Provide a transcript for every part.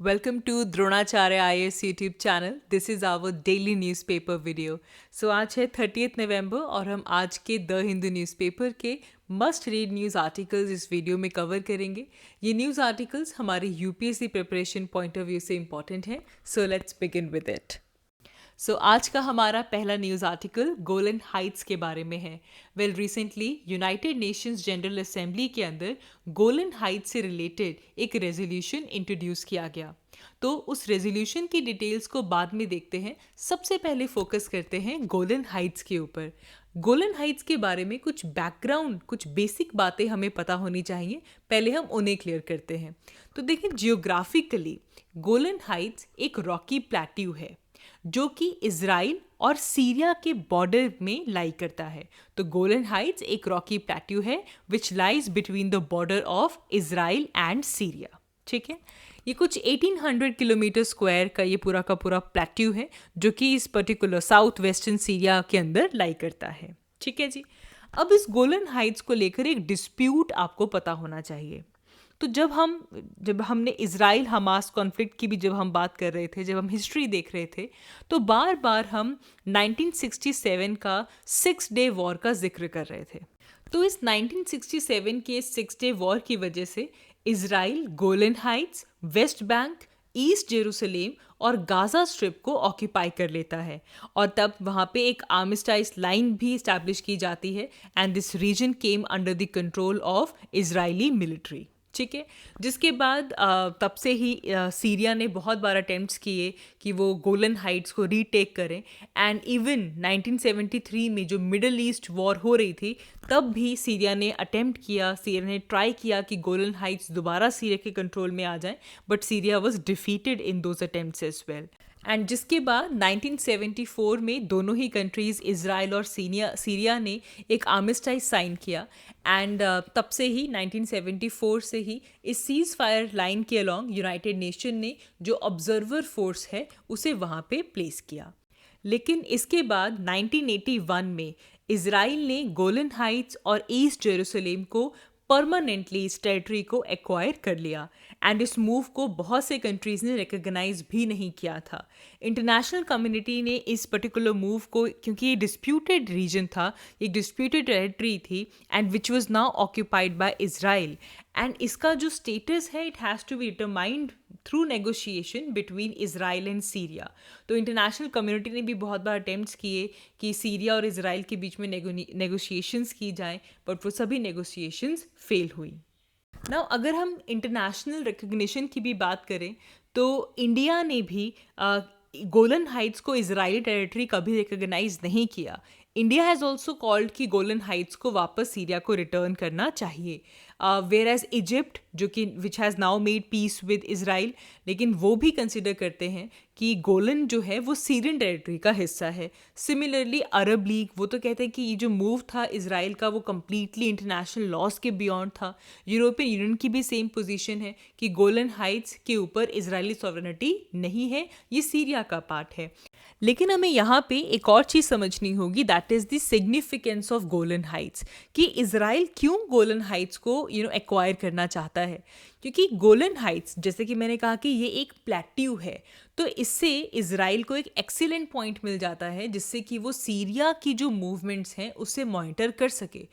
Welcome to Dronacharya IAS YouTube channel. This is our daily newspaper video. So आज है 30th नवंबर और हम आज के द हिंदू न्यूज़पेपर के मस्ट रीड न्यूज़ आर्टिकल्स इस वीडियो में कवर करेंगे. ये न्यूज़ आर्टिकल्स हमारे UPSC preparation point of view से इंपॉर्टेंट हैं. So let's begin with it. So आज का हमारा पहला न्यूज़ आर्टिकल गोलन हाइट्स के बारे में है. Recently United Nations general assembly के अंदर गोलन हाइट्स से रिलेटेड एक रेजोल्यूशन इंट्रोड्यूस किया गया. तो उस रेजोल्यूशन की डिटेल्स को बाद में देखते हैं. सबसे पहले फोकस करते हैं गोलन हाइट्स के ऊपर. गोलन हाइट्स के बारे में कुछ बैकग्राउंड, कुछ बेसिक बातें हमें पता होनी चाहिए. पहले हम उन्हें क्लियर करते हैं. तो देखिए, जियोग्राफिकली गोलन हाइट्स एक रॉकी प्लेट्यू है जो कि इजराइल और सीरिया के बॉर्डर में लाई करता है. तो गोलन हाइट्स एक रॉकी प्लेट्यू है which lies between the border of Israel and Syria. ठीक है, ये कुछ 1800 किलोमीटर स्क्वायर का ये पूरा का पूरा प्लेट्यू है जो कि इस पर्टिकुलर साउथ वेस्टर्न सीरिया के अंदर लाई करता है. ठीक है जी. अब इस गोलन हाइट्स को लेकर एक डिस्प्यूट आपको पता होना चाहिए. तो जब हमने इजराइल हमास कॉन्फ्लिक्ट की भी जब हम बात कर रहे थे, जब हम हिस्ट्री देख रहे थे, तो बार बार हम 1967 का 6 डे वॉर का जिक्र कर रहे थे. तो इस 1967 के 6 डे वॉर की वजह से Israel Golan Heights, West Bank, east Jerusalem और गाजा स्ट्रिप को ऑक्यूपाई कर लेता है. और तब वहाँ पे एक आर्मिस्टाइज लाइन भी इस्टेब्लिश की जाती है and this region came under the control of Israeli military. ठीक है, जिसके बाद तब से ही सीरिया ने बहुत बार अटेम्प्ट्स किए कि वो गोलन हाइट्स को रीटेक करें. एंड इवन 1973 में जो मिडल ईस्ट वॉर हो रही थी तब भी सीरिया ने अटेम्प्ट किया, सीरिया ने ट्राई किया कि गोलन हाइट्स दोबारा सीरिया के कंट्रोल में आ जाएं, but Syria was defeated in those attempts as well. And जिसके बाद 1974 में दोनों ही कंट्रीज़ इजराइल और सीरिया ने एक आर्मिस्टाइज साइन किया. एंड तब से ही 1974 से ही इस सीज फायर लाइन के अलॉन्ग यूनाइटेड नेशन ने जो ऑब्जर्वर फोर्स है उसे वहाँ पे प्लेस किया. लेकिन इसके बाद 1981 में इजराइल ने गोलन हाइट्स और ईस्ट जेरूसलेम को परमानेंटली इस टेरिटरी को एक्वायर कर लिया. एंड इस मूव को बहुत से कंट्रीज़ ने रिकग्नाइज भी नहीं किया था. इंटरनेशनल कम्युनिटी ने इस पर्टिकुलर मूव को, क्योंकि ये डिस्प्यूटेड रीजन था, एक डिस्प्यूटेड टेरिटरी थी and which was now occupied by Israel, and इसका जो स्टेटस है it has to be determined through negotiation between Israel and Syria. तो इंटरनेशनल कम्युनिटी ने भी बहुत बार अटेम्प्ट्स किए कि सीरिया और इजराइल के बीच में नेगोशिएशंस की जाएं, बट वो सभी नेगोशिएशंस फेल हुई. नाउ अगर हम इंटरनेशनल रिकग्निशन की भी बात करें तो इंडिया ने भी गोलन हाइट्स को इजरायली टेरिटरी कभी रिकग्नाइज नहीं किया. इंडिया हैज़ ऑल्सो कॉल्ड कि गोलन हाइट्स को वापस सीरिया को रिटर्न करना चाहिए. वेयर एज इजिप्ट, जो कि which has now made peace with Israel, लेकिन वो भी कंसिडर करते हैं कि गोलन जो है वो सीरियन टेरिटरी का हिस्सा है. सिमिलरली अरब लीग, वो तो कहते हैं कि ये जो मूव था इजराइल का वो कम्प्लीटली इंटरनेशनल लॉज के बियॉन्ड था. यूरोपियन यूनियन की भी सेम पोजीशन है कि गोलन हाइट्स के ऊपर इजरायली सॉवरेनिटी नहीं है, ये सीरिया का पार्ट है. लेकिन हमें यहाँ पे एक और चीज़ समझनी होगी, that is the significance of Golan Heights, कि इजराइल क्यों गोलन हाइट्स को एक्वायर करना चाहता है. क्योंकि गोलन हाइट्स, जैसे कि मैंने कहा कि ये एक प्लेट्यू है, तो इससे इजराइल को एक एक्सीलेंट पॉइंट मिल जाता है जिससे कि वो सीरिया की जो मूवमेंट्स हैं उससे मॉनिटर कर सके.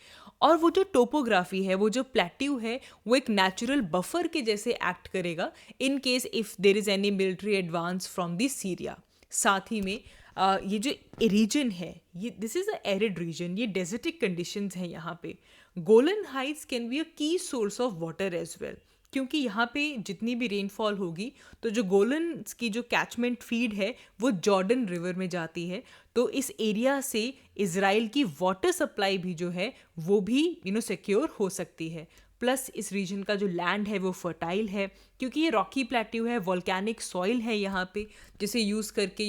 और वो जो टोपोग्राफी है, वो जो प्लेट्यू है, वो एक नेचुरल बफर के जैसे एक्ट करेगा in case if there is any military advance from the Syria. साथ ही में ये जो रीजन है, ये this is a arid region, ये डेजर्टिक कंडीशंस हैं यहाँ पे. Golan Heights can be a key source of water as well, क्योंकि यहाँ पे जितनी भी रेनफॉल होगी तो जो गोलन की जो कैचमेंट फीड है वो जॉर्डन रिवर में जाती है. तो इस एरिया से इजराइल की वाटर सप्लाई भी जो है वो भी सिक्योर हो सकती है. प्लस इस रीजन का जो लैंड है वो फर्टाइल है, क्योंकि ये रॉकी प्लेट्यू है, वॉल्केनिक सॉइल है यहाँ पे, जिसे यूज़ करके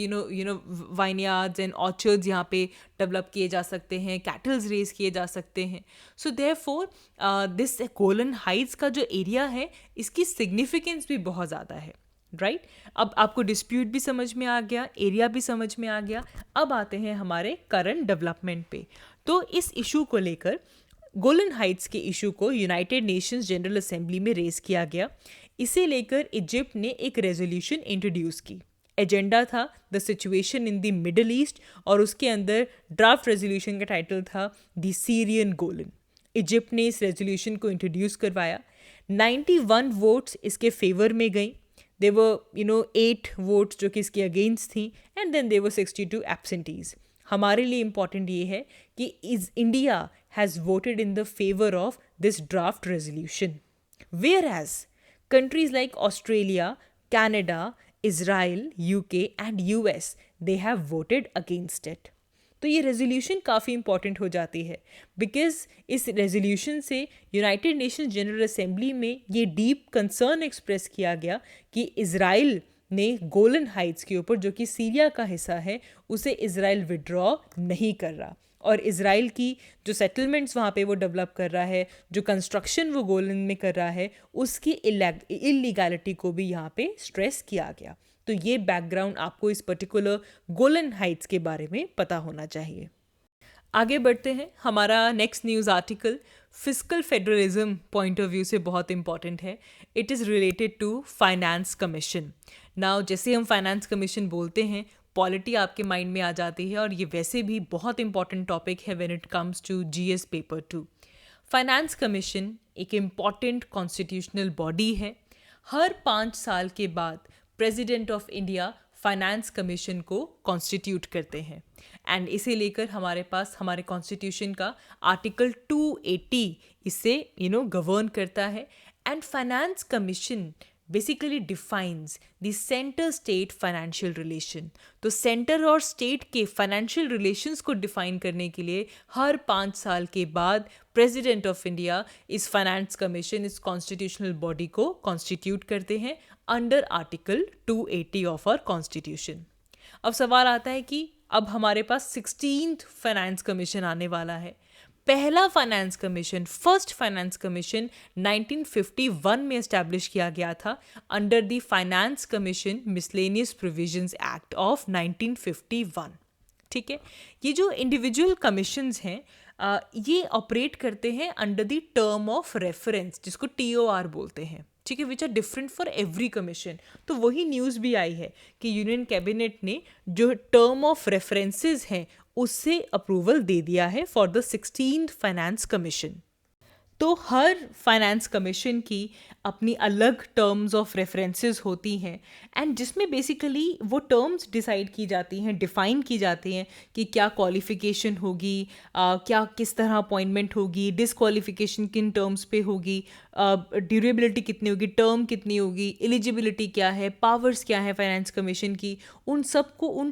वाइनयार्ड्स एंड ऑर्चर्ड्स यहाँ पे डेवलप किए जा सकते हैं, कैटल्स रेज किए जा सकते हैं. So therefore this Golan Heights का जो एरिया है इसकी सिग्निफिकेंस भी बहुत ज़्यादा है. राइट, अब आपको डिस्प्यूट भी समझ में आ गया, एरिया भी समझ में आ गया. अब आते हैं हमारे करंट डेवलपमेंट पे. तो इस इशू को लेकर, गोलन हाइट्स के इशू को यूनाइटेड नेशंस जनरल असेंबली में रेज किया गया. इसे लेकर इजिप्ट ने एक रेजोल्यूशन इंट्रोड्यूस की। एजेंडा था the situation in the middle east और उसके अंदर ड्राफ्ट रेजोल्यूशन का टाइटल था द सीरियन गोलन। इजिप्ट ने इस रेजोल्यूशन को इंट्रोड्यूस करवाया। 91 वोट्स इसके फेवर में गई। देवर 8 वोट्स जो कि इसके अगेंस्ट थी एंड देन देवर 62 एब्सेंटीज। हमारे लिए इम्पॉर्टेंट ये है कि India has voted in the favour of this draft resolution, whereas countries like Australia, Canada, Israel, UK and US, they have voted against it. तो ये resolution काफ़ी important हो जाती है बिकॉज इस रेजोल्यूशन से यूनाइटेड नेशंस जनरल असेंबली में ये डीप कंसर्न एक्सप्रेस किया गया कि इज़राइल ने गोलन हाइट्स के ऊपर, जो कि सीरिया का हिस्सा है, उसे इज़राइल विड्रॉ नहीं कर रहा और इज़राइल की जो सेटलमेंट्स वहाँ पे वो डेवलप कर रहा है, जो कंस्ट्रक्शन वो गोलन में कर रहा है, उसकी इलीगैलिटी को भी यहाँ पे स्ट्रेस किया गया। तो ये बैकग्राउंड आपको इस पर्टिकुलर गोलन हाइट्स के बारे में पता होना चाहिए। आगे बढ़ते हैं। हमारा next news article fiscal federalism point of view से बहुत इंपॉर्टेंट है। It is related to finance commission. Now जैसे हम फाइनेंस कमीशन बोलते हैं, पॉलिटी आपके माइंड में आ जाती है और ये वैसे भी बहुत इंपॉर्टेंट टॉपिक है when it comes to GS paper 2। Finance commission एक इम्पॉर्टेंट कॉन्स्टिट्यूशनल बॉडी है। हर 5 साल के बाद president of India finance commission को कॉन्स्टिट्यूट करते हैं एंड इसे लेकर हमारे पास हमारे कॉन्स्टिट्यूशन का आर्टिकल 280 इससे गवर्न करता है। And finance commission basically defines the centre state financial relation. तो सेंटर और स्टेट के फाइनेंशियल रिलेशंस को डिफाइन करने के लिए हर 5 साल के बाद प्रेसिडेंट ऑफ इंडिया इस फाइनेंस कमीशन, इस कॉन्स्टिट्यूशनल बॉडी को कॉन्स्टिट्यूट करते हैं under article 280 of our constitution. अब सवाल आता है कि अब हमारे पास 16th फाइनेंस कमीशन आने वाला है। पहला finance commission, first finance commission 1951 में एस्टैब्लिश किया गया था under the finance commission miscellaneous provisions act of 1951। ठीक है, ये जो इंडिविजुअल कमीशंस हैं ये ऑपरेट करते हैं under the term of reference, जिसको TOR बोलते हैं। ठीक है, which are different for every commission. तो वही न्यूज़ भी आई है कि यूनियन कैबिनेट ने जो टर्म ऑफ रेफरेंसेस हैं उससे अप्रूवल दे दिया है for the 16th finance commission. तो हर फाइनेंस कमीशन की अपनी अलग टर्म्स ऑफ रेफरेंसेस होती हैं एंड जिसमें बेसिकली वो टर्म्स डिसाइड की जाती हैं, डिफ़ाइन की जाती हैं कि क्या क्वालिफ़िकेशन होगी, क्या किस तरह अपॉइंटमेंट होगी, डिसक्वालिफिकेशन किन टर्म्स पे होगी, ड्यूरेबिलिटी कितनी होगी, टर्म कितनी होगी, एलिजिबिलिटी क्या है, पावर्स क्या है फाइनेंस कमीशन की, उन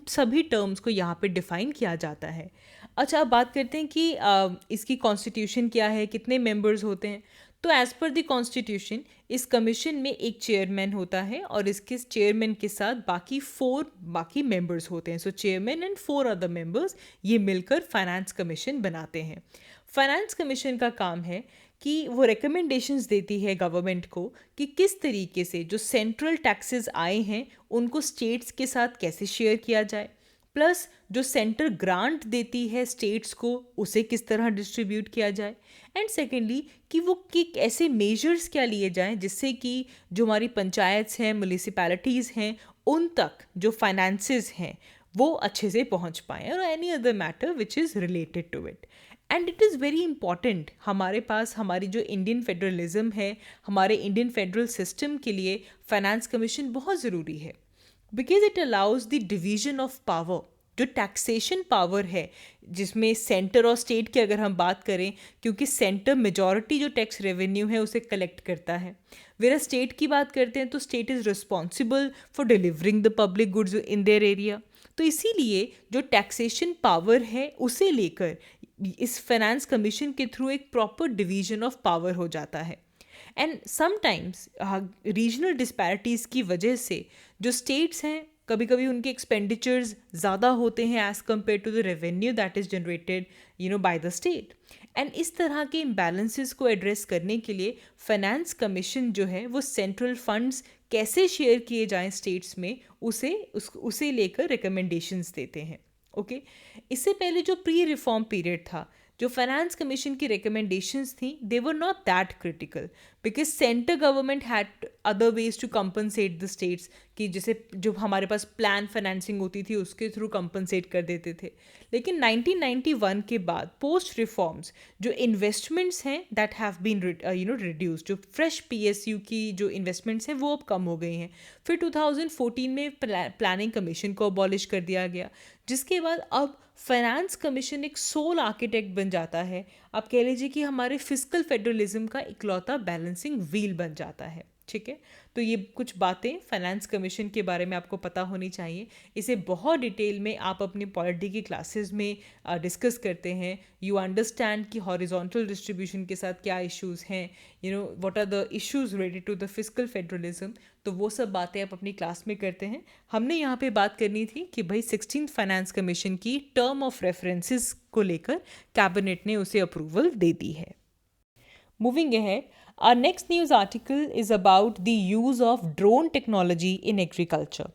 सभी टर्म्स को यहाँ पे डिफ़ाइन किया जाता है। अच्छा, अब बात करते हैं कि इसकी कॉन्स्टिट्यूशन क्या है, कितने मेंबर्स होते हैं। तो एज़ पर द कॉन्स्टिट्यूशन इस कमीशन में एक चेयरमैन होता है और इसके चेयरमैन के साथ बाकी मेंबर्स होते हैं। सो चेयरमैन एंड 4 अदर मेंबर्स ये मिलकर फाइनेंस कमीशन बनाते हैं। फाइनेंस कमीशन का काम है कि वो रिकमेंडेशंस देती है गवर्नमेंट को कि किस तरीके से जो सेंट्रल टैक्सेस आए हैं उनको स्टेट्स के साथ कैसे शेयर किया जाए, प्लस जो सेंटर ग्रांट देती है स्टेट्स को उसे किस तरह डिस्ट्रीब्यूट किया जाए, एंड सेकेंडली कि ऐसे मेजर्स क्या लिए जाएं जिससे कि जो हमारी पंचायत्स हैं, म्यूनिसिपैलिटीज़ हैं, उन तक जो फाइनेंसेस हैं वो अच्छे से पहुंच पाएँ और any other matter which is related to it. And it is very important, हमारे पास हमारी जो इंडियन फेडरलिज्म है, हमारे इंडियन फेडरल सिस्टम के लिए फाइनेंस कमीशन बहुत ज़रूरी है because it allows the division of power. जो टैक्सेशन पावर है जिसमें सेंटर और स्टेट की अगर हम बात करें, क्योंकि सेंटर मेजॉरिटी जो टैक्स रेवेन्यू है उसे कलेक्ट करता है, वेरा स्टेट की बात करते हैं तो state is responsible for delivering the public goods in their area. तो इसीलिए जो टैक्सेशन पावर है उसे लेकर इस फाइनेंस कमीशन के थ्रू एक प्रॉपर डिवीजन ऑफ पावर हो जाता है। एंड समटाइम्स रीजनल डिस्पैरिटीज़ की वजह से जो स्टेट्स हैं कभी कभी उनके एक्सपेंडिचर्स ज़्यादा होते हैं as compare to the revenue that is generated by the state. And इस तरह के इम्बैलेंसेस को एड्रेस करने के लिए फाइनेंस कमीशन जो है वो सेंट्रल फंड्स कैसे शेयर किए जाएं स्टेट्स में उसे लेकर रिकमेंडेशंस देते हैं। ओके, इससे पहले जो प्री रिफॉर्म पीरियड था, जो फाइनेंस कमीशन की रिकमेंडेशंस थी, they were not that critical because centre government had other ways to compensate the states, कि जैसे जो हमारे पास प्लान फाइनेंसिंग होती थी उसके थ्रू कंपनसेट कर देते थे। लेकिन 1991 के बाद पोस्ट रिफॉर्म्स जो इन्वेस्टमेंट्स हैं दैट हैव बीन रिड्यूस, जो फ्रेश पीएसयू की जो इन्वेस्टमेंट्स हैं वो अब कम हो गई हैं। फिर 2014 में प्लानिंग कमीशन को अबॉलिश कर दिया गया, जिसके बाद अब फाइनेंस कमीशन एक सोल आर्किटेक्ट बन जाता है। आप कह लीजिए कि हमारे फिस्कल फेडरलिज्म का इकलौता बैलेंसिंग व्हील बन जाता है। ठीक है, तो ये कुछ बातें फाइनेंस कमीशन के बारे में आपको पता होनी चाहिए। इसे बहुत डिटेल में आप अपनी पॉलिटी की क्लासेस में डिस्कस करते हैं। यू अंडरस्टैंड कि हॉरिजॉन्टल डिस्ट्रीब्यूशन के साथ क्या इश्यूज़ हैं, what are the issues related to the fiscal federalism, तो वो सब बातें आप अपनी क्लास में करते हैं। हमने यहाँ पे बात करनी थी कि भाई 16th फाइनेंस कमीशन की टर्म ऑफ रेफरेंसेस को लेकर कैबिनेट ने उसे अप्रूवल दे दी है। Moving ahead, our next news article is about the use of drone technology in agriculture.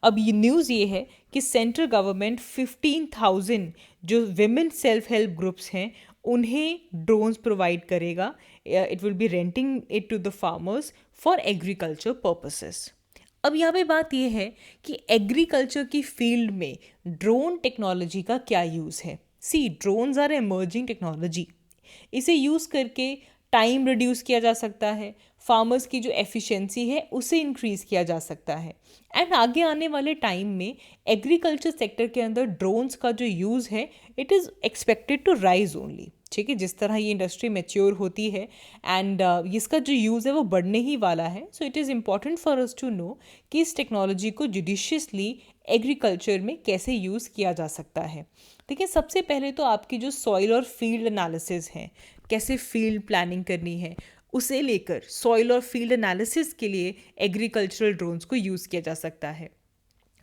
अब ये न्यूज़ ये है कि सेंट्रल गवर्नमेंट 15,000 जो विमेन सेल्फ हेल्प ग्रुप्स हैं उन्हें ड्रोन्स प्रोवाइड करेगा। It will be renting it to the farmers for agriculture purposes. अब यहाँ पे बात यह है कि एग्रीकल्चर की फील्ड में ड्रोन टेक्नोलॉजी का क्या यूज़ है। सी, ड्रोन्स आर एमर्जिंग टेक्नोलॉजी। इसे यूज़ करके टाइम रिड्यूस किया जा सकता है, फार्मर्स की जो एफिशिएंसी है उसे इंक्रीज़ किया जा सकता है। एंड आगे आने वाले टाइम में एग्रीकल्चर सेक्टर के अंदर ड्रोन्स का जो यूज़ है it is expected to rise only. ठीक है, जिस तरह ये इंडस्ट्री मैच्योर होती है एंड इसका जो यूज़ है वो बढ़ने ही वाला है। So it is important for us to know कि इस टेक्नोलॉजी को जुडिशियसली एग्रीकल्चर में कैसे यूज़ किया जा सकता है। देखिए, सबसे पहले तो आपकी जो सॉइल और फील्ड एनालिसिस है, कैसे फील्ड प्लानिंग करनी है, उसे लेकर सॉइल और फील्ड एनालिसिस के लिए एग्रीकल्चरल ड्रोन्स को यूज़ किया जा सकता है।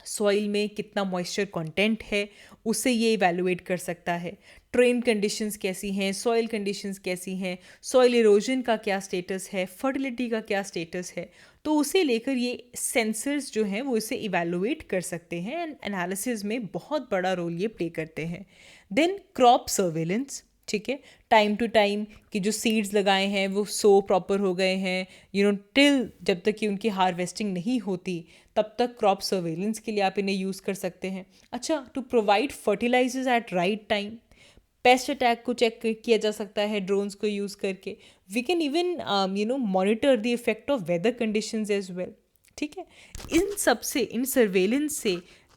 सॉइल में कितना मॉइस्चर कंटेंट है उसे ये इवैल्यूएट कर सकता है। ट्रेन कंडीशंस कैसी हैं, सॉइल कंडीशंस कैसी हैं, सॉइल इरोजन का क्या स्टेटस है, फर्टिलिटी का क्या स्टेटस है, तो उसे लेकर ये सेंसर्स जो हैं वो इसे इवैल्यूएट कर सकते हैं एंड एनालिसिस में बहुत बड़ा रोल ये प्ले करते हैं। देन क्रॉप सर्वेलेंस, ठीक है, टाइम टू टाइम कि जो सीड्स लगाए हैं वो सो प्रॉपर हो गए हैं, टिल जब तक कि उनकी हार्वेस्टिंग नहीं होती तब तक क्रॉप सर्वेलेंस के लिए आप इन्हें यूज़ कर सकते हैं। अच्छा, to provide fertilizers at right time, pest attack को चेक किया जा सकता है ड्रोन्स को यूज़ करके। We can even monitor the effect of weather conditions as well. ठीक है, इन सब से, इन सर्वेलेंस से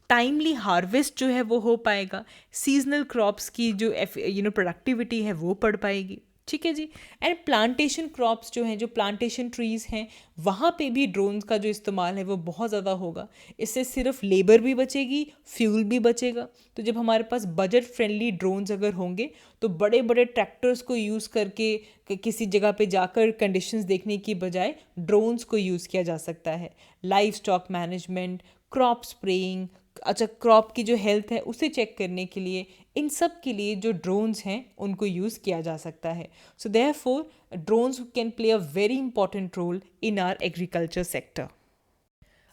टाइमली हार्वेस्ट जो है वो हो पाएगा, सीजनल क्रॉप्स की जो प्रोडक्टिविटी है वो बढ़ पाएगी। ठीक है जी। एंड प्लांटेशन क्रॉप्स जो हैं, जो प्लांटेशन ट्रीज़ हैं, वहाँ पे भी ड्रोन्स का जो इस्तेमाल है वो बहुत ज़्यादा होगा। इससे सिर्फ लेबर भी बचेगी, फ्यूल भी बचेगा। तो जब हमारे पास बजट फ्रेंडली ड्रोन्स अगर होंगे तो बड़े बड़े ट्रैक्टर्स को यूज़ करके किसी जगह पे जाकर कंडीशंस देखने की बजाय ड्रोन्स को यूज़ किया जा सकता है। Live stock management, crop spraying, अच्छा क्रॉप की जो हेल्थ है उसे चेक करने के लिए, इन सब के लिए जो ड्रोन्स हैं उनको यूज़ किया जा सकता है। So therefore drones can play a very important role in our agriculture sector.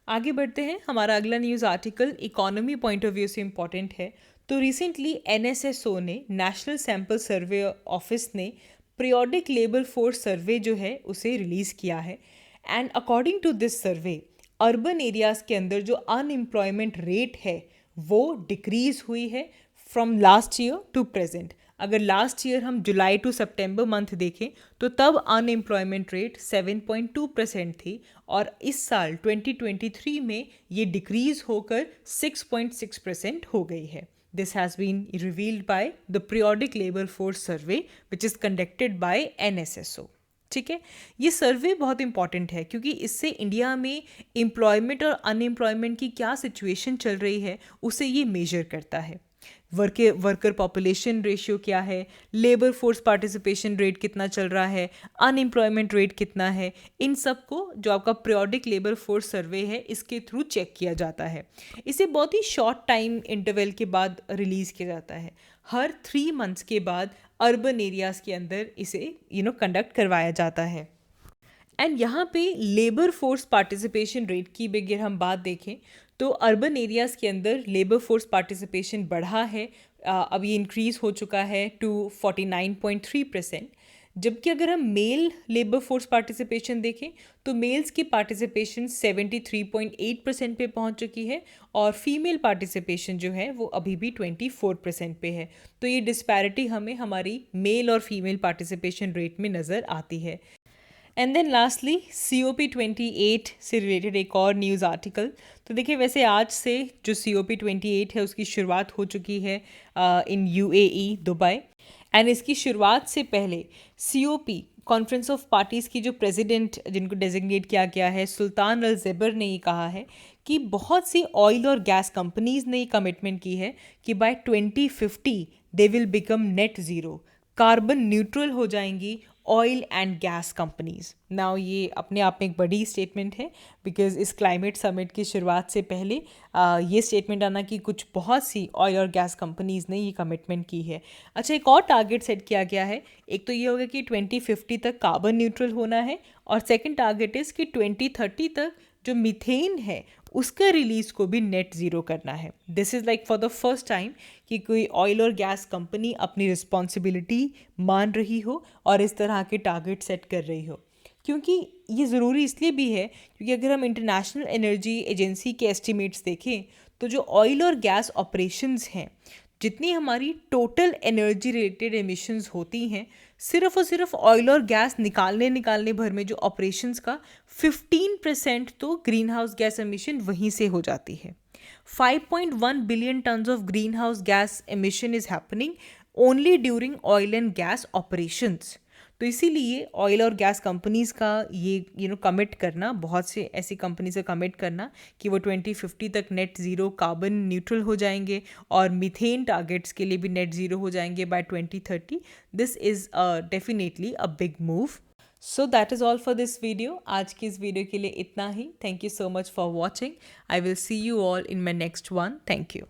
आगे बढ़ते हैं। हमारा अगला news article economy point of view से इम्पॉर्टेंट है। तो रिसेंटली NSSO ने, नेशनल सैम्पल सर्वे ऑफिस ने पीरियोडिक लेबर फोर्स सर्वे जो है उसे रिलीज़ किया है। And according to this survey urban areas के अंदर जो अनएम्प्लॉयमेंट रेट है वो डिक्रीज़ हुई है from last year to present. अगर लास्ट ईयर हम जुलाई टू सितंबर मंथ देखें तो तब अनएम्प्लॉयमेंट रेट 7.2% थी और इस साल 2023 में ये डिक्रीज़ होकर 6.6% हो गई है। This has been revealed by the Periodic Labour Force Survey which is conducted by NSSO। ठीक है, ये सर्वे बहुत इंपॉर्टेंट है क्योंकि इससे इंडिया में एम्प्लॉयमेंट और अनएम्प्लॉयमेंट की क्या सिचुएशन चल रही है उसे ये मेजर करता है। वर्कर पॉपुलेशन रेशियो क्या है, लेबर फोर्स पार्टिसिपेशन रेट कितना चल रहा है, अनएम्प्लॉयमेंट रेट कितना है, इन सब को जो आपका पीरियोडिक लेबर फोर्स सर्वे है इसके थ्रू चेक किया जाता है। इसे बहुत ही शॉर्ट टाइम इंटरवल के बाद रिलीज़ किया जाता है। हर 3 मंथ्स के बाद अर्बन एरियाज़ के अंदर इसे कंडक्ट करवाया जाता है। एंड यहाँ पे लेबर फोर्स पार्टिसिपेशन रेट की भी अगर हम बात देखें तो अर्बन एरियाज़ के अंदर लेबर फोर्स पार्टिसिपेशन बढ़ा है, अब ये इंक्रीज़ हो चुका है टू 49.3%। जबकि अगर हम मेल लेबर फोर्स पार्टिसिपेशन देखें तो मेल्स की पार्टिसिपेशन 73.8% पे पहुंच चुकी है और फीमेल पार्टिसिपेशन जो है वो अभी भी 24% पे है। तो ये डिस्पैरिटी हमें हमारी मेल और फीमेल पार्टिसिपेशन रेट में नज़र आती है। एंड देन लास्टली COP28 से रिलेटेड एक और न्यूज़ आर्टिकल। तो देखिए, वैसे आज से जो COP28 है उसकी शुरुआत हो चुकी है इन UAE दुबई। एंड इसकी शुरुआत से पहले COP कॉन्फ्रेंस ऑफ पार्टीज़ की जो प्रेसिडेंट जिनको डेजिग्नेट किया गया है सुल्तान अल ज़ेबर ने ये कहा है कि बहुत सी ऑयल और गैस कंपनीज़ ने ये कमिटमेंट की है कि by 2050 they will become net zero, carbon neutral हो जाएंगी oil and gas companies. Now ये अपने आप में एक बड़ी स्टेटमेंट है बिकॉज इस क्लाइमेट समिट की शुरुआत से पहले ये स्टेटमेंट आना कि कुछ बहुत सी ऑयल और गैस कंपनीज ने ये कमिटमेंट की है। अच्छा, एक और टारगेट सेट किया गया है। एक तो ये होगा कि 2050 तक कार्बन न्यूट्रल होना है और सेकेंड टारगेट इज़ कि 2030 तक जो मीथेन है उसका रिलीज़ को भी नेट ज़ीरो करना है। This is like for the first time कि कोई ऑयल और गैस कंपनी अपनी रिस्पॉन्सिबिलिटी मान रही हो और इस तरह के टारगेट सेट कर रही हो। क्योंकि ये ज़रूरी इसलिए भी है क्योंकि अगर हम इंटरनेशनल एनर्जी एजेंसी के एस्टिमेट्स देखें तो जो ऑयल और गैस ऑपरेशंस हैं, जितनी हमारी टोटल एनर्जी रिलेटेड एमिशंस होती हैं, सिर्फ और सिर्फ ऑयल और गैस निकालने भर में जो ऑपरेशंस का 15% तो ग्रीन हाउस गैस एमिशन वहीं से हो जाती है। 5.1 billion tons of green house gas emission is happening only during oil and gas operations. तो इसीलिए ऑयल और गैस कंपनीज़ का ये कमिट करना, बहुत से ऐसी कंपनीज का कमिट करना कि वो 2050 तक नेट ज़ीरो कार्बन न्यूट्रल हो जाएंगे और मीथेन टारगेट्स के लिए भी नेट ज़ीरो हो जाएंगे by 2030, this is definitely a big move. So that is all for this video. आज की इस वीडियो के लिए इतना ही। Thank you so much for watching. I will see you all in my next one. Thank you.